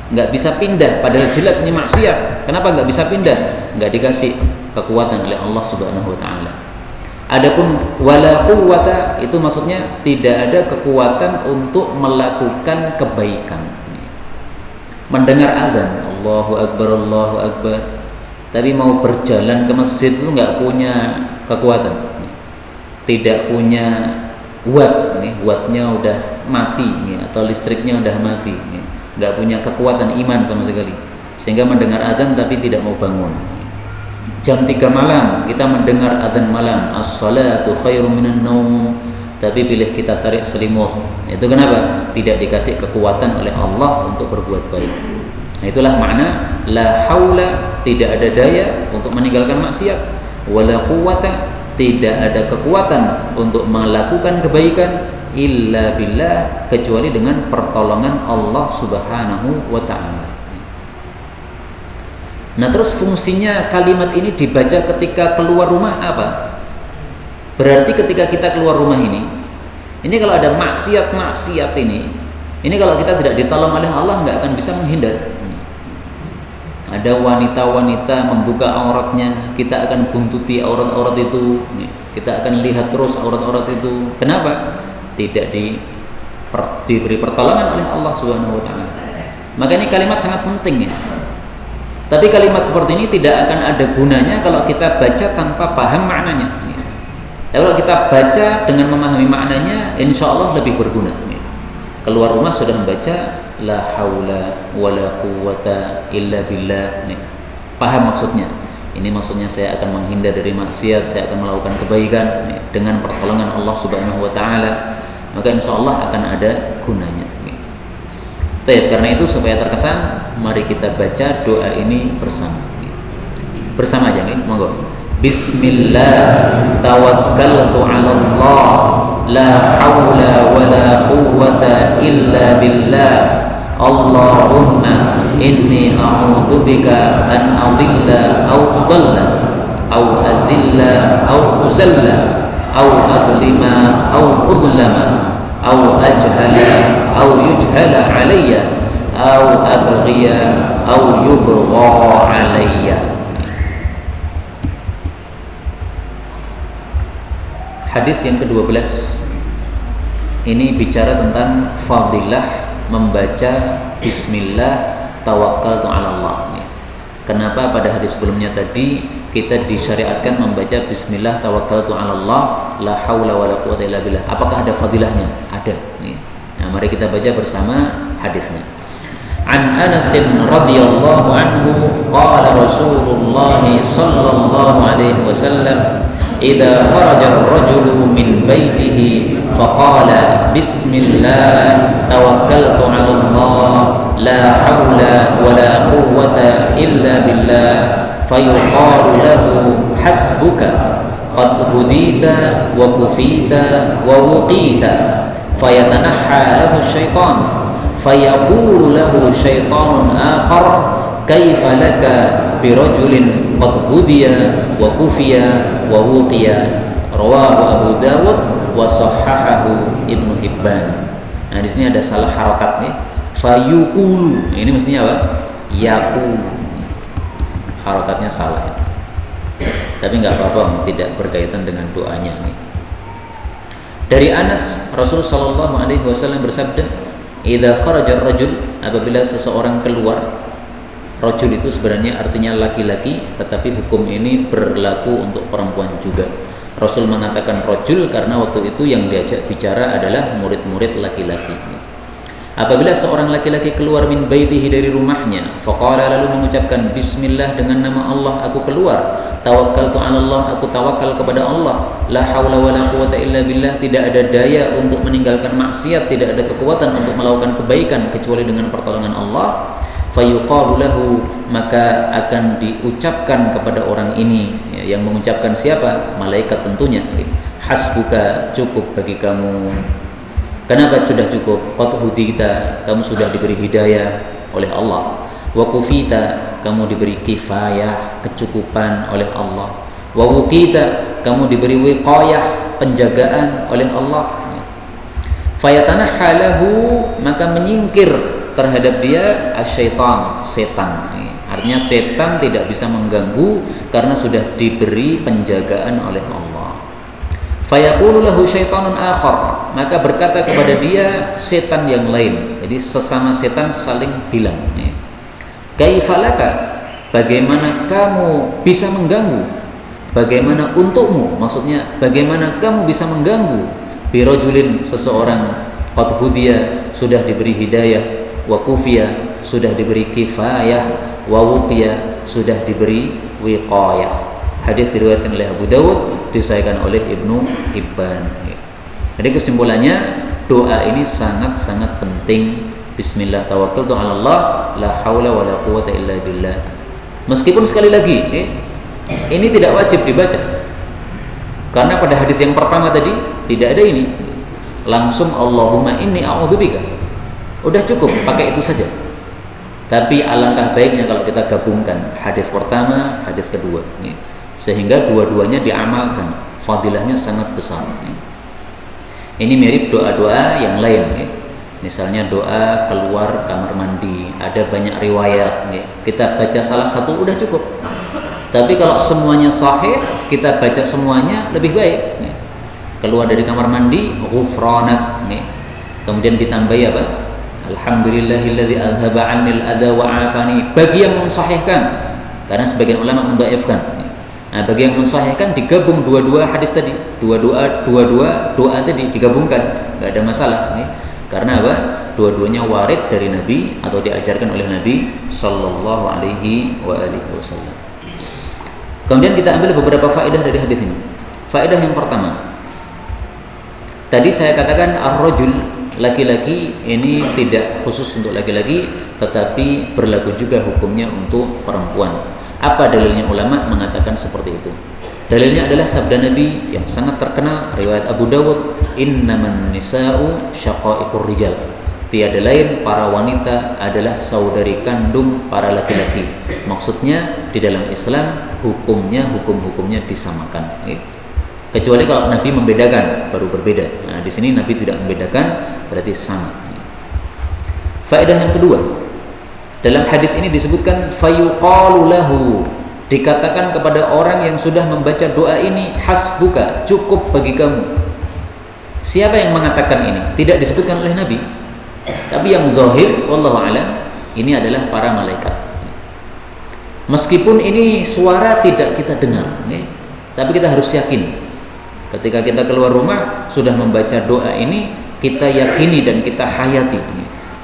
Nggak bisa pindah, padahal jelas ini maksiat. Kenapa nggak bisa pindah? Nggak dikasih kekuatan oleh Allah Subhanahu wa taala. Adapun wala quwwata itu maksudnya tidak ada kekuatan untuk melakukan kebaikan. Mendengar azan, Allahu Akbar, tapi mau berjalan ke masjid itu nggak punya kekuatan, tidak punya wattnya udah mati, atau listriknya udah mati, nggak punya kekuatan iman sama sekali, sehingga mendengar azan tapi tidak mau bangun. Jam 3 malam kita mendengar azan malam, as-salatu khairum minan naum, tapi pilih kita tarik selimut. Itu kenapa? Tidak dikasih kekuatan oleh Allah untuk berbuat baik. Nah, itulah makna la haula, tidak ada daya untuk meninggalkan maksiat, wala quwwata, tidak ada kekuatan untuk melakukan kebaikan, illa billah, kecuali dengan pertolongan Allah Subhanahu wa ta'ala. Nah, terus fungsinya kalimat ini dibaca ketika keluar rumah apa? Berarti ketika kita keluar rumah ini kalau ada maksiat ini kalau kita tidak ditolong oleh Allah nggak akan bisa menghindar. Ada wanita-wanita membuka auratnya, kita akan buntuti aurat-aurat itu, kita akan lihat terus aurat-aurat itu. Kenapa? Tidak diberi pertolongan oleh Allah Subhanahu wa ta'ala. Maka ini kalimat sangat penting ya. Tapi kalimat seperti ini tidak akan ada gunanya kalau kita baca tanpa paham maknanya. Kalau kita baca dengan memahami maknanya, insya Allah lebih berguna. Keluar rumah sudah membaca la haula wala quwata illa billah. Paham maksudnya? Ini maksudnya saya akan menghindar dari maksiat, saya akan melakukan kebaikan dengan pertolongan Allah Subhanahu wa taala. Maka insya Allah akan ada gunanya. Karena itu supaya terkesan, mari kita baca doa ini bersama. Bersama aja nih, monggo. Bismillah tawakkaltu 'ala Allah la haula wala quwwata illa billah. Allahumma inni a'udzubika an adilla aw udalla aw azilla aw uzalla aw adlima aw udlama aw ajhala aw yujhala alayya aw abghiya aw yubgha alayya. Hadis yang ke-12 ini bicara tentang fadilah membaca bismillah tawakkaltu 'ala Allah. Kenapa pada hadis sebelumnya tadi kita disyariatkan membaca bismillah tawakkaltu 'ala Allah la haula wala quwwata illa billah? Apakah ada fadilahnya? Ada. Nah, mari kita baca bersama hadisnya. An Anas radhiyallahu anhu qala Rasulullah sallallahu alaihi wasallam idza kharaja ar-rajulu min baitihi faqala bismillah tawakkaltu 'ala Allah la haula wala quwwata illa billah fayuqalu lahu hasbuka qad hudita wa kufita wa wuqita fayatanahha lahu syaitan fayaqulu lahu syaitanun akhar kaifa laka birajulin qad hudiya wa kufiya wa wuqiya. Rawahu Abu Dawud wa sahhahahu Ibnu Hibban. Nah, di sini ada salah harakat nih. Fayuqulu. Ini mestinya apa? Yaqulu. Harakatnya salah. Tapi enggak apa-apa, tidak berkaitan dengan doanya nih. Dari Anas, Rasulullah sallallahu alaihi wasallam bersabda, "Idza kharaja ar-rajul," apabila seseorang keluar. Rajul itu sebenarnya artinya laki-laki, tetapi hukum ini berlaku untuk perempuan juga. Rasul mengatakan rajul karena waktu itu yang diajak bicara adalah murid-murid laki-laki. Apabila seorang laki-laki keluar min baitihi dari rumahnya, faqala lalu mengucapkan bismillah dengan nama Allah aku keluar, tawakkaltu 'ala Allah aku tawakal kepada Allah, la haula wala quwwata illa billah tidak ada daya untuk meninggalkan maksiat, tidak ada kekuatan untuk melakukan kebaikan kecuali dengan pertolongan Allah. Fayuqalu lahu, maka akan diucapkan kepada orang ini, yang mengucapkan siapa? Malaikat tentunya. Hasbuka, cukup bagi kamu. Kenapa sudah cukup? Qad hudita, kamu sudah diberi hidayah oleh Allah. Wa kufita, kamu diberi kifayah, kecukupan oleh Allah. Wa wuqita, kamu diberi wiqayah, penjagaan oleh Allah. Fayatanahha lahu, maka menyingkir terhadap dia asyaitan, setan. Artinya setan tidak bisa mengganggu karena sudah diberi penjagaan oleh Allah. Fayaqulu lahu syaitanun akhar, maka berkata kepada dia setan yang lain. Jadi sesama setan saling bilang, kaifalaka, bagaimana kamu bisa mengganggu? Bagaimana untukmu? Maksudnya bagaimana kamu bisa mengganggu? Birajulin, seseorang qad hudiya, sudah diberi hidayah, wa kufiya, sudah diberi kifayah, wa wuqiya, sudah diberi wiqayah. Hadis diriwayatkan oleh Abu Dawud, disahihkan oleh Ibnu Hibban. Jadi kesimpulannya, doa ini sangat-sangat penting. Bismillah tawakkaltu 'ala Allah la haula wala quwwata illa billah. Meskipun sekali lagi ini tidak wajib dibaca. Karena pada hadis yang pertama tadi tidak ada ini. Langsung Allahumma inni a'udzubika. Udah cukup pakai itu saja. Tapi alangkah baiknya kalau kita gabungkan hadis pertama, hadis kedua, sehingga dua-duanya diamalkan. Fadilahnya sangat besar. Ini mirip doa-doa yang lain. Misalnya doa keluar kamar mandi, ada banyak riwayat. Kita baca salah satu udah cukup. Tapi kalau semuanya sahih, kita baca semuanya lebih baik. Keluar dari kamar mandi, ghufranak. Kemudian ditambahi apa? Alhamdulillahilladzi adhaba 'annil adza wa 'afani. Bagi yang mensahihkan, karena sebagian ulama mendhaifkan. Nah, bagi yang mensahihkan digabung dua-dua hadis tadi, dua doa tadi digabungkan, nggak ada masalah. Karena apa? Dua-duanya warid dari Nabi atau diajarkan oleh Nabi Sallallahu Alaihi Wasallam. Kemudian kita ambil beberapa faedah dari hadis ini. Faedah yang pertama, tadi saya katakan ar-rajul, laki-laki, ini tidak khusus untuk laki-laki, tetapi berlaku juga hukumnya untuk perempuan. Apa dalilnya ulama mengatakan seperti itu? Dalilnya adalah sabda Nabi yang sangat terkenal, riwayat Abu Dawud, innaman nisa'u syaqaiqur rijal. Tiada lain, para wanita adalah saudari kandung para laki-laki. Maksudnya di dalam Islam hukum-hukumnya disamakan. Kecuali kalau Nabi membedakan, baru berbeda. Nah, di sini Nabi tidak membedakan, berarti sama. Faedah yang kedua, dalam hadis ini disebutkan fayuqalu lahu, dikatakan kepada orang yang sudah membaca doa ini, hasbuka, cukup bagi kamu. Siapa yang mengatakan ini? Tidak disebutkan oleh Nabi, tapi yang zahir wallahu alam ini adalah para malaikat. Meskipun ini suara tidak kita dengar, tapi kita harus yakin ketika kita keluar rumah sudah membaca doa ini, kita yakini dan kita hayati.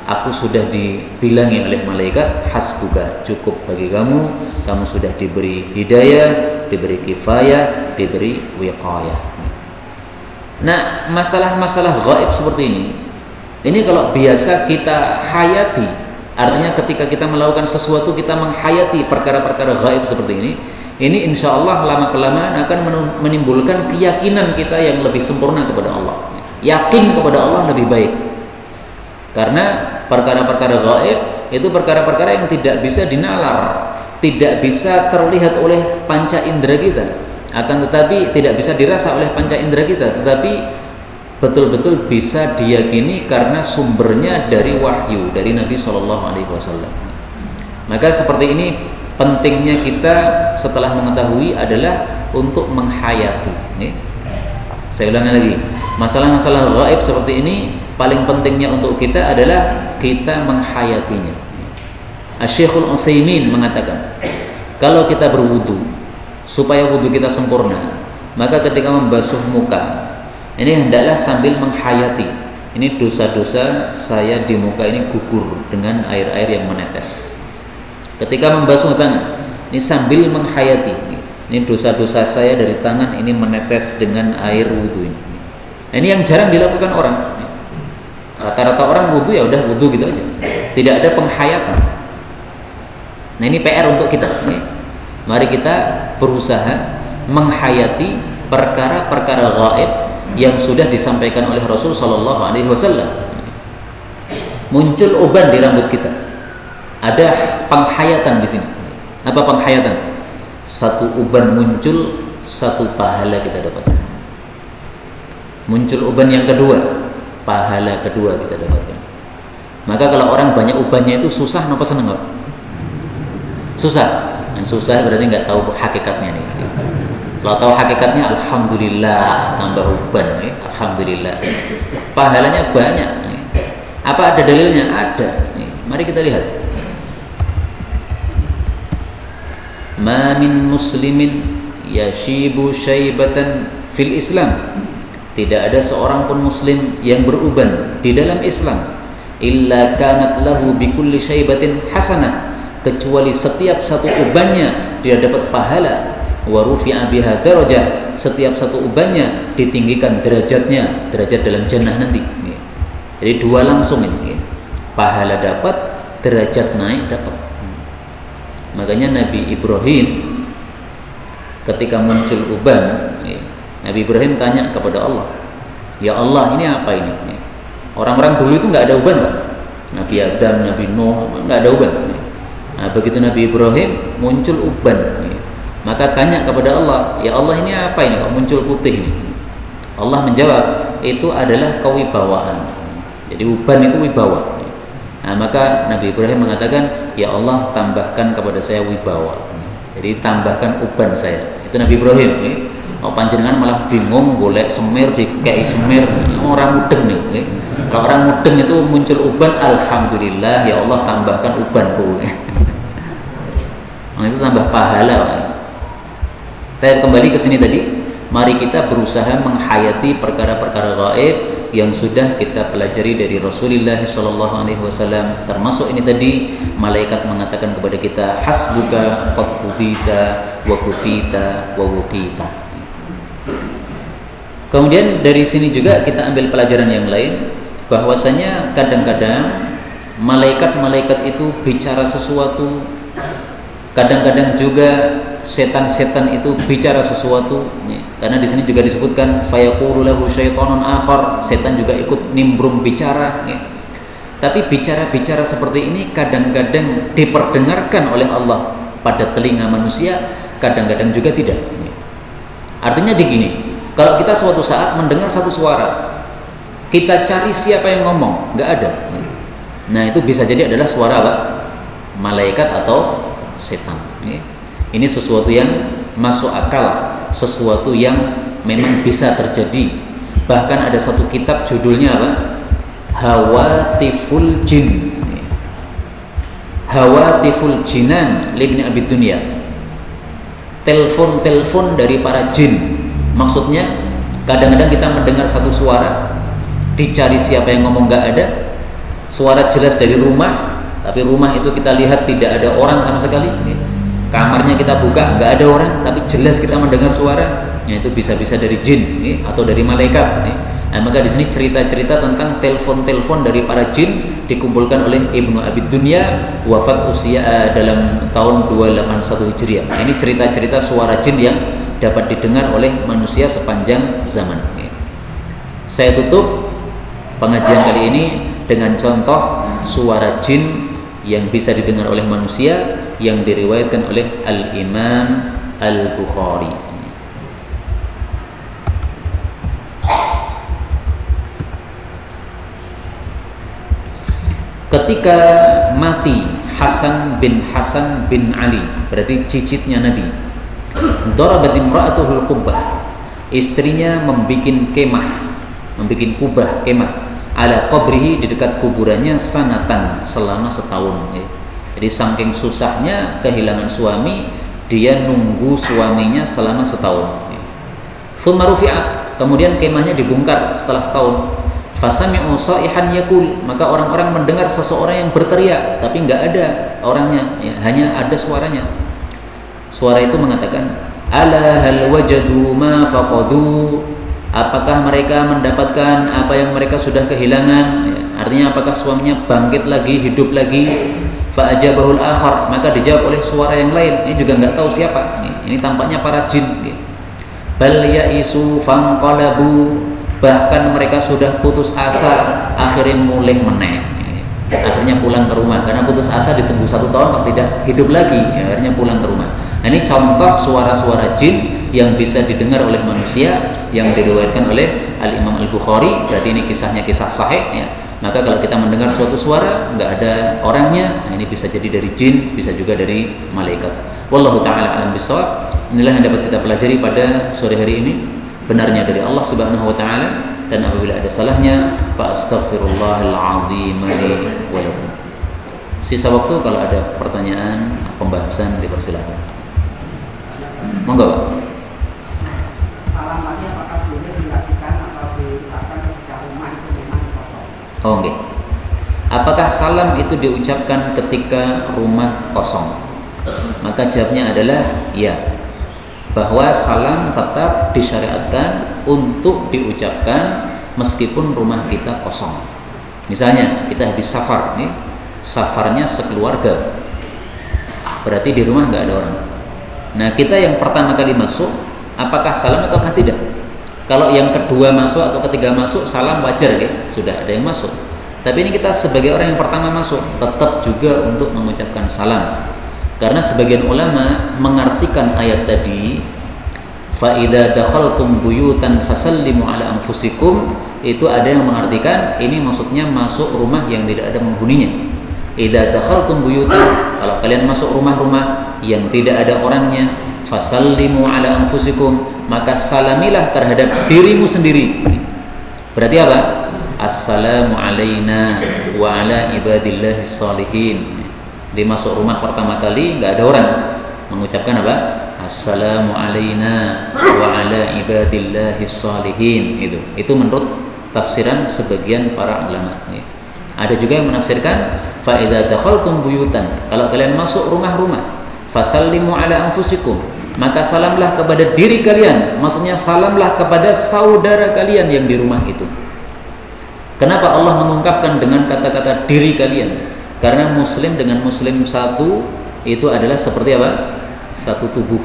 Aku sudah dibilangi oleh malaikat, hasbuka, cukup bagi kamu, kamu sudah diberi hidayah, diberi kifayah, diberi wiqayah. Nah, masalah-masalah gaib seperti ini kalau biasa kita hayati, artinya ketika kita melakukan sesuatu kita menghayati perkara-perkara gaib seperti ini insya Allah lama-kelamaan akan menimbulkan keyakinan kita yang lebih sempurna kepada Allah. Yakin kepada Allah lebih baik. Karena perkara-perkara gaib itu perkara-perkara yang tidak bisa dinalar, tidak bisa terlihat oleh panca indera kita, akan tetapi tidak bisa dirasa oleh panca indera kita, tetapi betul-betul bisa diyakini karena sumbernya dari wahyu dari Nabi Shallallahu Alaihi Wasallam. Maka seperti ini pentingnya kita setelah mengetahui adalah untuk menghayati. Saya ulangi lagi, masalah-masalah gaib seperti ini paling pentingnya untuk kita adalah kita menghayatinya. Asy-Syekhul Utsaimin mengatakan, kalau kita berwudu supaya wudu kita sempurna, maka ketika membasuh muka ini hendaklah sambil menghayati, ini dosa-dosa saya di muka ini gugur dengan air-air yang menetes. Ketika membasuh tangan, ini sambil menghayati, ini dosa-dosa saya dari tangan ini menetes dengan air wudu ini. Ini yang jarang dilakukan orang. Rata-rata orang wudu ya udah wudu gitu aja, tidak ada penghayatan. Nah, ini PR untuk kita. Mari kita berusaha menghayati perkara-perkara gaib yang sudah disampaikan oleh Rasul Shallallahu Alaihi Wasallam. Muncul uban di rambut kita, ada penghayatan di sini. Apa penghayatan? Satu uban muncul, satu pahala kita dapatkan. Muncul uban yang kedua, pahala kedua kita dapatkan. Maka kalau orang banyak ubannya itu susah apa seneng kok? Susah. Dan susah berarti nggak tahu hakikatnya nih. Kalau tahu hakikatnya, alhamdulillah tambah uban, alhamdulillah. Pahalanya banyak. Apa ada dalilnya? Ada. Mari kita lihat. Ma min muslimin yashibu syaibatan fil Islam. Tidak ada seorang pun muslim yang beruban di dalam Islam, illa kanat lahu bi kulli syaibatin hasanah, kecuali setiap satu ubannya dia dapat pahala, wa rufi'a biha darajah, setiap satu ubannya ditinggikan derajatnya, derajat dalam jannah nanti. Jadi dua langsung ini, pahala dapat, derajat naik dapat. Makanya Nabi Ibrahim ketika muncul uban, Nabi Ibrahim tanya kepada Allah, ya Allah, ini apa ini? Orang-orang dulu itu nggak ada uban, Pak. Nabi Adam, Nabi Nuh nggak ada uban. Nah, begitu Nabi Ibrahim muncul uban, maka tanya kepada Allah, ya Allah, ini apa ini kok muncul putih ini? Allah menjawab, itu adalah kewibawaan. Jadi uban itu wibawa. Nah, maka Nabi Ibrahim mengatakan, ya Allah, tambahkan kepada saya wibawa. Jadi tambahkan uban saya. Itu Nabi Ibrahim. Oh, panjenengan malah bingung golek semir dikei semir, orang mudeng nih. Okay? Kalau orang mudeng itu muncul uban, alhamdulillah ya Allah tambahkan ubanku. Nah, itu tambah pahala. Saya kembali ke sini tadi. Mari kita berusaha menghayati perkara-perkara gaib yang sudah kita pelajari dari Rasulullah SAW. Termasuk ini tadi, malaikat mengatakan kepada kita, hasbuka qad qudita wa kufita wa wuqita. Kemudian dari sini juga kita ambil pelajaran yang lain, bahwasanya kadang-kadang malaikat-malaikat itu bicara sesuatu, kadang-kadang juga setan-setan itu bicara sesuatu, karena di sini juga disebutkan fayaqulu lahu syaitonun akhar, setan juga ikut nimbrung bicara. Tapi bicara-bicara seperti ini kadang-kadang diperdengarkan oleh Allah pada telinga manusia, kadang-kadang juga tidak. Artinya begini, kalau kita suatu saat mendengar satu suara, kita cari siapa yang ngomong, nggak ada. Nah, itu bisa jadi adalah suara apa? Malaikat atau setan. Ini sesuatu yang masuk akal, sesuatu yang memang bisa terjadi. Bahkan ada satu kitab judulnya apa? Hawatiful Jin, Hawatiful Jinan Ibn Abi Dunya. Telepon-telepon dari para jin. Maksudnya kadang-kadang kita mendengar satu suara, dicari siapa yang ngomong, nggak ada. Suara jelas dari rumah, tapi rumah itu kita lihat tidak ada orang sama sekali. Kamarnya kita buka, nggak ada orang, tapi jelas kita mendengar suara. Itu bisa-bisa dari jin atau dari malaikat. Nah, maka di sini cerita-cerita tentang telepon-telepon dari para jin dikumpulkan oleh Ibnu Abi Dunya, wafat usia dalam tahun 281 Hijriah. Ini cerita-cerita suara jin yang dapat didengar oleh manusia sepanjang zaman. Saya tutup pengajian kali ini dengan contoh suara jin yang bisa didengar oleh manusia yang diriwayatkan oleh Al-Imam Al-Bukhari. Ketika mati Hasan bin Ali, berarti cicitnya Nabi, darabat imra'atuhul qubbah, istrinya membikin kemah, membikin kubah, kemah ala qabrihi, di dekat kuburannya, sanatan, selama setahun. Jadi saking susahnya kehilangan suami, dia nunggu suaminya selama setahun. Tsumma rufi'at, kemudian kemahnya dibongkar setelah setahun. Fasami'u shaihan yaqul, maka orang-orang mendengar seseorang yang berteriak, tapi nggak ada orangnya, hanya ada suaranya. Suara itu mengatakan, ala hal wajadu ma faqadu, apakah mereka mendapatkan apa yang mereka sudah kehilangan? Artinya apakah suaminya bangkit lagi, hidup lagi? Fa'ajabahul akhar, maka dijawab oleh suara yang lain. Ini juga nggak tahu siapa. Ini tampaknya para jin. Bal ya'isu fanqalabu, bahkan mereka sudah putus asa, akhirnya mulai meneh. Akhirnya pulang ke rumah, karena putus asa ditunggu 1 tahun kok tidak hidup lagi, akhirnya pulang ke rumah. Nah, ini contoh suara-suara jin yang bisa didengar oleh manusia yang diriwayatkan oleh Al-Imam Al-Bukhari. Berarti ini kisahnya kisah sahih ya. Maka kalau kita mendengar suatu suara nggak ada orangnya, nah ini bisa jadi dari jin, bisa juga dari malaikat. Wallahu taala alam bisawab. Inilah yang dapat kita pelajari pada sore hari ini. Benarnya dari Allah Subhanahu wa taala, dan apabila ada salahnya fa astaghfirullahal azim li wa lakum. Sisa waktu kalau ada pertanyaan, pembahasan, dipersilakan. Monggo, Pak. Salam tadi apakah boleh dilakukan atau diucapkan ketika rumah itu memang kosong? Oh, okay. Apakah salam itu diucapkan ketika rumah kosong? Maka jawabnya adalah ya, bahwa salam tetap disyariatkan untuk diucapkan meskipun rumah kita kosong. Misalnya kita habis safar nih, safarnya sekeluarga, berarti di rumah nggak ada orang. Nah, kita yang pertama kali masuk, apakah salam ataukah tidak? Kalau yang kedua masuk atau ketiga masuk, salam wajar ya, sudah ada yang masuk. Tapi ini kita sebagai orang yang pertama masuk, tetap juga untuk mengucapkan salam. Karena sebagian ulama mengartikan ayat tadi, fa idza dakhaltum buyutan fasallimu ala anfusikum, itu ada yang mengartikan ini maksudnya masuk rumah yang tidak ada penghuninya. Idza dakhaltum buyutan, kalau kalian masuk rumah-rumah yang tidak ada orangnya, fasallimu ala anfusikum, maka salamilah terhadap dirimu sendiri. Berarti apa? Assalamu alaina wa ala ibadillahis sholihin. Dia masuk rumah pertama kali nggak ada orang, mengucapkan apa? Assalamu alaina wa ala ibadillahis sholihin. Itu menurut tafsiran sebagian para ulama. Ada juga yang menafsirkan fa idza dakhaltum buyutan, kalau kalian masuk rumah-rumah, fasallimu ala anfusikum, maka salamlah kepada diri kalian, maksudnya salamlah kepada saudara kalian yang di rumah itu. Kenapa Allah mengungkapkan dengan kata-kata diri kalian? Karena muslim dengan muslim satu itu adalah seperti apa? Satu tubuh.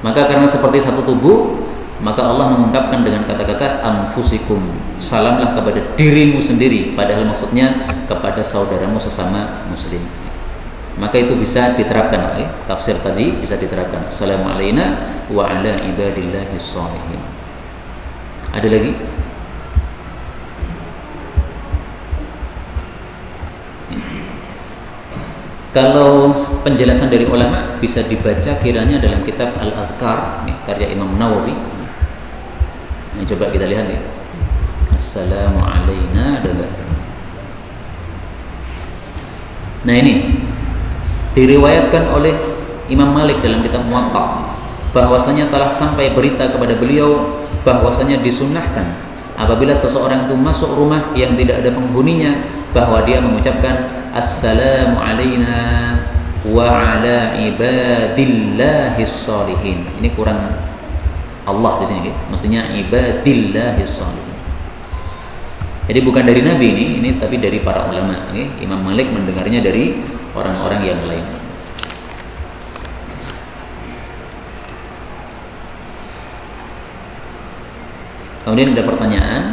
Maka karena seperti satu tubuh, maka Allah mengungkapkan dengan kata-kata anfusikum, salamlah kepada dirimu sendiri, padahal maksudnya kepada saudaramu sesama muslim. Maka itu bisa diterapkan, tafsir tadi bisa diterapkan. Assalamu alaina wa ala ibadillahis sholihin. Ada lagi? Kalau penjelasan dari ulama bisa dibaca kiranya dalam kitab Al-Azkar, karya Imam Nawawi. Nah, coba kita lihat ya. Assalamu alaina adalah. Nah, ini diriwayatkan oleh Imam Malik dalam kitab Muwatta bahwasanya telah sampai berita kepada beliau bahwasanya disunnahkan apabila seseorang itu masuk rumah yang tidak ada penghuninya, bahwa dia mengucapkan assalamu alaina wa ala ibadillahis sholihin. Ini kurang Allah di sini, mestinya ibadillahis sholihin. Jadi bukan dari Nabi ini tapi dari para ulama. Imam Malik mendengarnya dari orang-orang yang lain. Kemudian ada pertanyaan,